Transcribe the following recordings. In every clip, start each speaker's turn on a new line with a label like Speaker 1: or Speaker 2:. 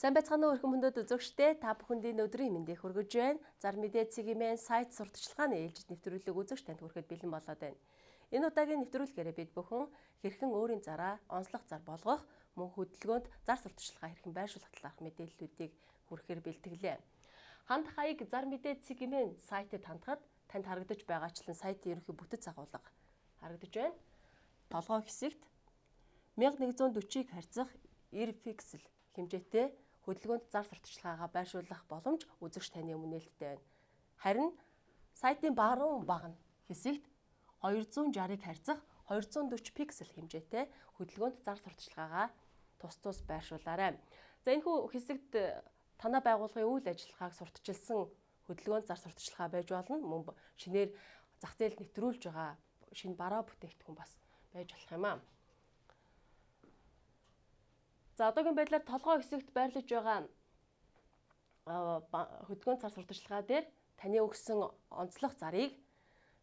Speaker 1: Сайн байцгаана уу өрхөн хүндэт үзэгчдээ та бүхэндээ өдрийн мэндийг хүргэж байна. Зар мэдээ цэгийн сайт сурталчилгааны ээлжид нэвтрүүлэг үзэгч танд хүрэхэд бэлэн болоод байна. Энэ удаагийн нэвтрүүлгээрээ бид бүхэн хэрхэн өөрийн зараа онцлог зар болгох, мөн хөдөлгөөнд зар сурталчилгаа хэрхэн байршуулах талаарх мэдээллүүдийг хүрэхээр бэлтгэлээ. Хандах хаяг зар мэдээ цэгийн сайтад хандхад танд харагдаж байгаачлан сайтын ерөнхий бүтэц агуулга харагдаж байна. Толгой хэсэгт 1140-ыг харьцах 90 пиксел хэмжээтэй хөдөлгөөнд зар сурталчилгаагаа байршуулах боломж үзэгч таны өмнө нээлттэй байна. Харин сайтын баруун баг хэсэгт 260-ыг харьцах 240 пиксел хэмжээтэй хөдөлгөөнд зар сурталчилгаагаа тус байршуулаарай. За энэхүү хэсэгт танай байгууллагын үйл ажиллагааг сурталчилсан хөдөлгөөнд зар сурталчилгаа байж болно. Мөн шинээр зах зээлд нэвтрүүлж байгаа шинэ бараа бүтээгдэхүүн бас байж болох юм аа. За одоогийн байдлаар толгой хэсэгт байрлаж байгаа хөдөлгөөнд зар сурталчилгаа дээр таны өгсөн онцлог зарыг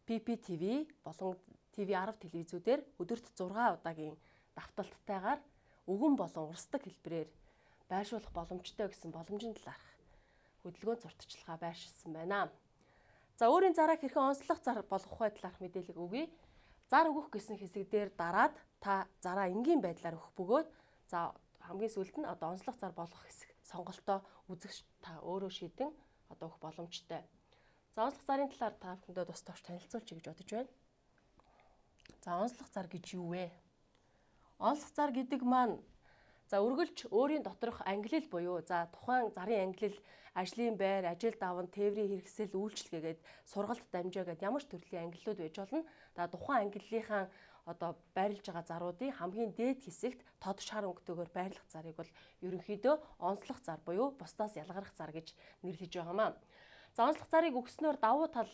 Speaker 1: PPTV болон TV10 телевизүүдээр өдөрт 6 удаагийн давталттайгаар өгөн болон урсдаг хэлбэрээр байршуулах боломжтой гэсэн боломжийн талаарх хөдөлгөөнд сурталчилгаа байршилсан байна. За өөрийн зарааг хэрхэн онцлог зар болгох вэ талаарх мэдээлэл өгье. Зар өгөх гэсэн хэсэг дээр дараад та зараа энгийн байдлаар өгөх бөгөөд за хамгийн сүүлд нь онцлог зар болгох хэсэг сонголтоо үзэгч та өөрөө шийдэн өгөх боломжтой. За онцлог зарын талаар та бүхэндээ тус товч танилцуулчих гэж бодож байна. За онцлог зар гэж юу вэ? Онцлог зар гэдэг маань үргэлж өөрийн доторх ангилал буюу тухайн зарын ангилал, ажлын байр, ажил даван, тээврийн хэрэгсэл, үйлчлэгээгээд сургалт дамжаа гэдэг ямар ч төрлийн ангиллууд байж болно. Тухайн ангиллынхаа байрлаж байгаа заруудын хамгийн дээд хэсэгт тод шар өнгөтэйгээр байрлах зарыг бол ерөнхийдөө онцлог зар буюу бусдаас ялгарх зар гэж нэрлэж байгаамаа. За онцлог зарыг өгснөөр давуу тал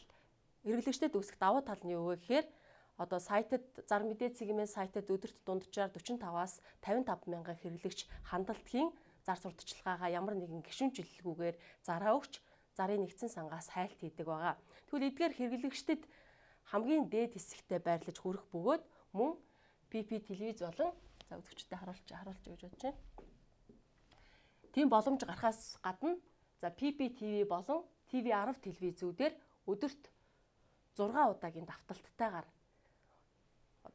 Speaker 1: хэрэглэгчдэд үүсэх давуу тал нь юу вэ гэхээр сайтад зар мэдээ цэгийн сайтад өдөрт дунджаар 45-аас 55 мянган хэрэглэгч хандлтгийн зар сурталчилгаагаа ямар нэгэн гишүүнчлэлгүйгээр зараа өгч зарын нэгдсэн сангаас хайлт хийдэг байгаа. Тэгвэл эдгээр хэрэглэгчдэд хамгийн дээд хэсэгтээ байрлаж хүрэх бөгөөд мөн PP телевиз болон үзэгчдэд харуулж гэж бодож байна. Тийм боломж гарахаас гадна PP TV болон TV10 телевизүүдээр өдөрт 6 удаагийн давталттайгаар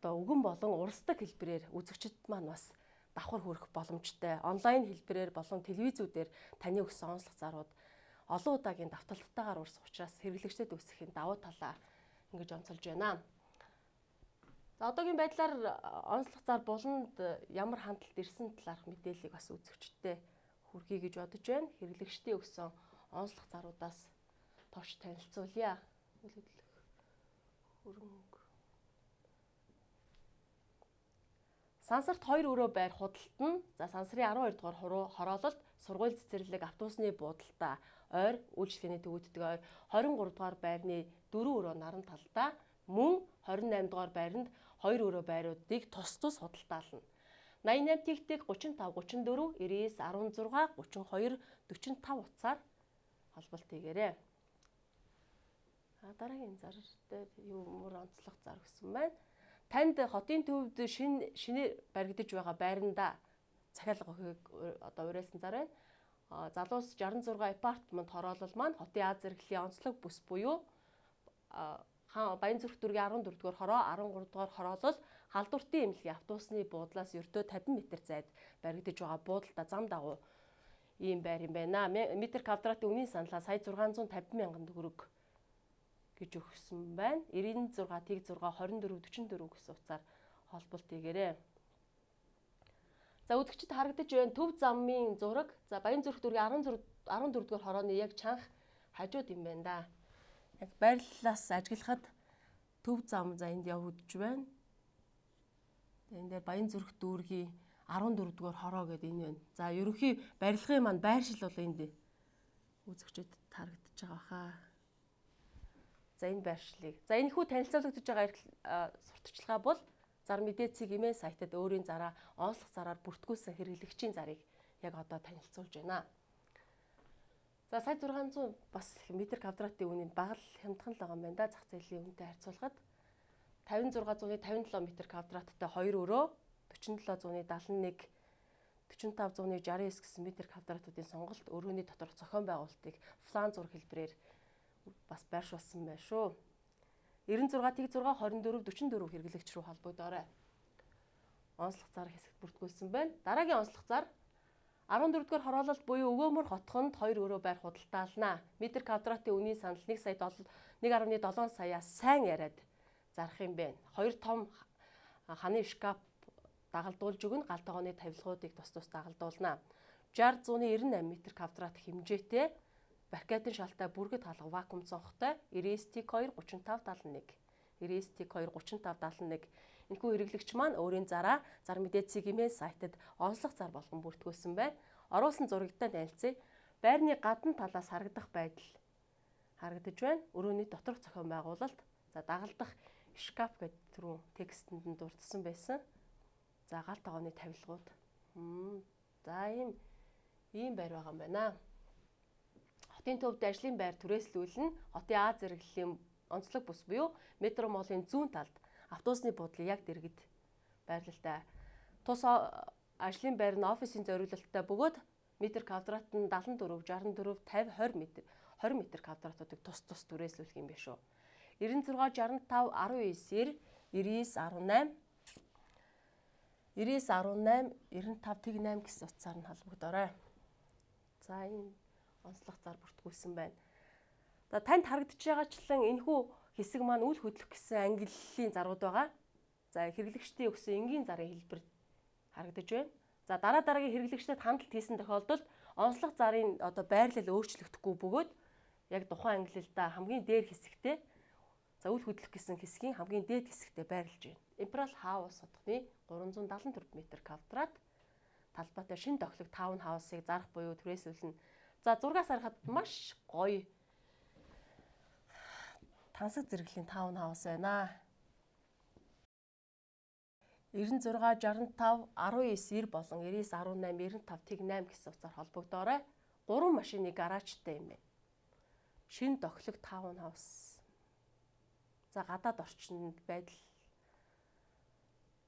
Speaker 1: өгөн болон урсдаг хэлбэрээр үзэгчд маань бас давхар хүрэх боломжтой. Онлайн хэлбэрээр болон телевизүүдээр таны өгсөн онцлог зарууд олон удаагийн давталттайгаар урсах учраас хэрэглэгчдэд үүсэхийн давуу талаа ингэж онцолж байна. За одоогийн байдлаар онцлог зар буланд ямар хандлт ирсэн талаарх мэдээллийг бас үзэгчдэд хүргэе гэж бодож байна. Хэрэглэгчдийн өгсөн онцлог заруудаас товч танилцуулъя. Сансарт 2 өрөө байр худалд нь сансрын 12 дугаар хороололд сургууль цэцэрлэг автобусны буудалтай ойр үйлчлэгээний төвөддөг ойр 23 дугаар байрны 4 өрөө наран талдаа мөн 28 дугаар байранд 2 өрөө байруудыг тус худалдаална. 88 тэгтэг 35 34 99 16 32 45 утсаар холболт хийгээрэй. Дараагийн зар дээр юмур онцлог зар гэсэн байна. Танд хотын төвд шинээр баригдаж байгаа байранда захиалга өгөхийг уриалсан зар байна. Залуус 66 апартмент хороолол маань хотын Аз зэрэглэлийн онцлог бүс буюу Баянзүрх дүүргийн 14 дугаар хороо, 13 дугаар хороолол халдвартын эмнэлгийн автобусны буудлаас ердөө 50 м зайд баригдаж байгаа буудалда зам дагуу ийм байр юм байна. Метр квадратын үнийн саналаа сая 650 мянган төгрөг гэж өгсөн байна. 96 тэг 6 24 44 гэсэн утсаар холболт хийгээрэй. За үзэгчд харагдаж байна төв замын зураг. За Баянзүрх дүүргийн 14 дугаар хорооны яг чанх хажууд юм байна да. Яг байрлалаас ажиглахад төв зам энд явагдж байна. Энэ дээр Баянзүрх дүүргийн 14 дугаар хороо гэдэг энэ байна. За ерөнхий барилгын маань байршил бол энд үзэгчд харагдаж байгаа хаа. За энэ байршлыг. За энэхүү танилцуулагдж байгаа сурталчилгаа бол зар мэдээ цэгийн сайтад өөрийн зараа онцлог зараар бүртгүүлсэн хэрэглэгчийн зарыг яг танилцуулж байна. За сая 600 бас метр квадратын үнийн бага л хямдхан л байгаа юм байна да зах зээлийн үнэтэй харьцуулахад 5657 метр квадраттай 2 өрөө 4771 45-169 гэсэн метр квадратуудын сонголт өрөөний доторх зохион байгуулалтыг план зураг хэлбэрээр бас байршуулсан байна шүү. 96-Т6-24-44 хэрэглэгч рүү холбогдоорой. Онцлог зар хэсэгт бүртгүүлсэн байна. Дараагийн онцлог зар 14-р хороололт буюу Өвөөмөр хотхонд 2 өрөө байр худалдаална. Метр квадратын үнийн санал 1.7 саяас сайн яриад зарах юм байна. 2 том ханы шкаф дагалдуулж өгнө. Галт тогооны тавилгуудыг тус дагалдуулна. 60-198 метр квадрат хэмжээтэй баркадын шалтай бүргэд хаалга вакуум цонхтой 99-2 3571 99-2 3571 энэхүү хэрэглэгч маань өөрийн зараа зар мэдээцийн имэйл сайтад онцлог зар болгон бүртгүүлсэн байна. Оруулсан зурагтай танилцъя. Байрны гадна талаас харагдах байдал харагдаж байна. Өрөөний доторх зохион байгуулалт, за дагалдах шкаф гэдэг түрүү текстэнд нь дурдсан байсан. За галт тогооны тавилгууд. За ийм байр байгаа юм байна. Хотын төвд ажлын байр түрээслүүлнэ. Хотын А зэрэглэлийн онцлог бүс буюу метро молын зүүн талд автобусны буудлын яг дэргэд байрлалтай. Тус ажлын байр нь офисын зориулалттай бөгөөд метр квадрат нь 74, 64, 50, 20 метр квадратуудыг тус түрээслүүлэх юм биш үү. 96, 65, 19, 90, 99, 18, 95, 8 гэсэн утсаар нь холбогдоорой. За энэ онцлог зар бүртгүүлсэн байна. За танд харагдаж байгаачлан энэхүү хэсэг маань үл хөдлөх гэсэн ангиллын зарууд байгаа. За хэрэглэгчдийн өгсөн энгийн зарын хэлбэр харагдаж байна. За дараагийн хэрэглэгчдэд хандлт хийсэн тохиолдолд онцлог зарын байрлал өөрчлөгдөхгүй бөгөөд яг тухайн ангиллалдаа хамгийн дээр хэсэгтээ за үл хөдлөх гэсэн хэсгийн хамгийн дээд хэсэгтээ байрлаж байна. Imperial House хотхны 374 м квадрат талбайтай шинэ тоглох таун хаусыг зарах буюу түрээсүүлнэ. За зургаас харахад маш гоё тансаг зэрэглэлийн таун хаус байна. 96, 65, 19, 90 болон 99, 18, 95, 8 гэсэн утсаар холбогдоорой. 3 машины гаражтай юм байна. Шинэ тоглох таун хаус. За гадаад орчинд байдал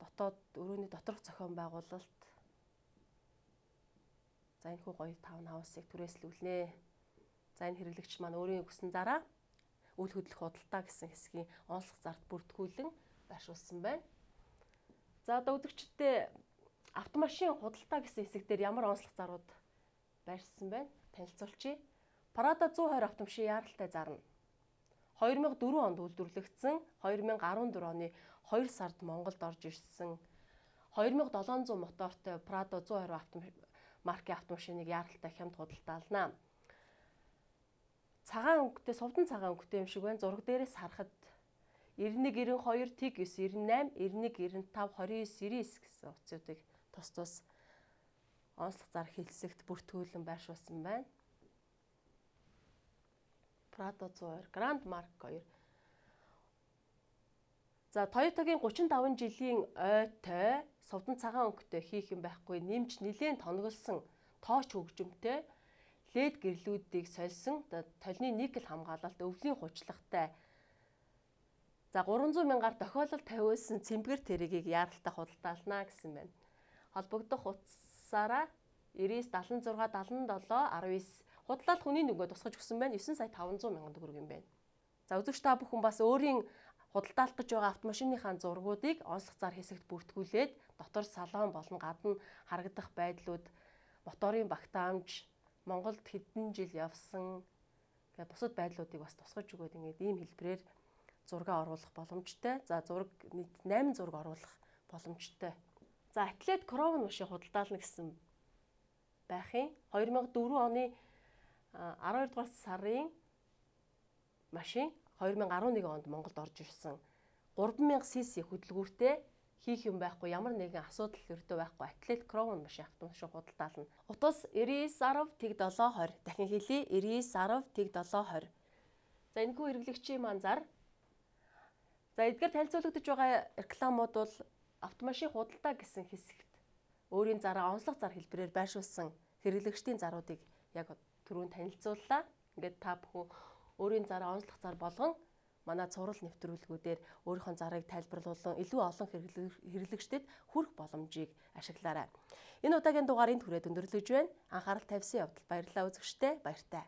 Speaker 1: дотоод өрөөний доторх зохион байгуулалт. За энэхүү гоё таун хаусыг түрээслүүлнэ. За энэ хэрэглэгч маань өөрийн өгсөн зараа үл хөдлөх худалдаа гэсэн хэсгийн онцлог зарт бүртгүүлэн байршуулсан байна. За одоо үзэгчдээ автомашин худалдаа гэсэн хэсэг дээр ямар онцлог зарууд байршсан байна танилцуулъя. Prado 120 автомашин яаралтай зарна. 2004 онд үйлдвэрлэгдсэн, 2014 оны 2 сард Монголд орж ирсэн 2700 мотортой Prado 120 маркийн автомашиныг яаралтай хямд худалдаална. Цагаан өнгөтэй, совдон цагаан өнгөтэй юм шиг байна. Зураг дээрээс харахад 91, 92, TIG 9, 98, 91, 95, 29, 99 гэсэн утсуудыг тус онцлог зар хэлсэгт бүртгүүлэн байршуулсан байна. Prado 120 Grand Mark 2. За Toyota-гийн 35 жилийн ойтой совдон цагаан өнгөтэй хийх юм байхгүй нэмж нэлээд тоноглсон тооч хөгжимтэй LED гэрлүүдийг сольсон толны никель хамгаалалт өвлийн хучлагтай. За 300 мянгаар тохиолдол тавиулсан цэмбгэр тэргийг яаралтай худалдаална гэсэн байна. Холбогдох утсаараа 99 76 77 19 худалдаалах хүний нөгөө тусгаж өгсөн байна. 9 сая 500 мянган төгрөг юм байна. За үзэгч та бүхэн бас өөрийн худалдаалах гэж байгаа автомашиныхаа зургуудыг онцлог зар хэсэгт бүртгүүлээд дотор салон болон гадна харагдах байдлууд, моторын багтаамж, Монголд хэдэн жил явсан гэх бусад байдлуудыг бас тусгаж өгөөд ингээд ийм хэлбэрээр зураг оруулах боломжтой. За зураг нийт 8 зураг оруулах боломжтой. За атлет Crown машин худалдаална гэсэн байхын 2004 оны 12 дугаар сарын машин 2011 онд Монголд орж ирсэн 3000 cc хөдөлгүүртэй хийх юм байхгүй ямар нэгэн асуудал өртөө байхгүй атлет Crown машин автомашин худалдаална. Утас 9910-720 дахин хэлье 9910-720. За энэхүү хэрэглэгчийн маань зар. За эдгээр танилцуулагдаж байгаа рекламууд бол автомашин худалдаа гэсэн хэсэгт өөрийн зараа онцлог зар хэлбэрээр байршуулсан хэрэглэгчдийн заруудыг яг түрүүн танилцууллаа. Ингээд та бүхэн өөрийн зараа онцлог зар болгон манай цуврал нэвтрүүлгүүдээр өөрийнхөө зарыг тайлбарлуулан илүү олон хэрэглэгчдэд хүрэх боломжийг ашиглаарай. Энэ удаагийн дугаар энд хүрээд өндөрлөж байна. Анхаарал тавьсан явдал баярлалаа үзэгчдээ баяртай.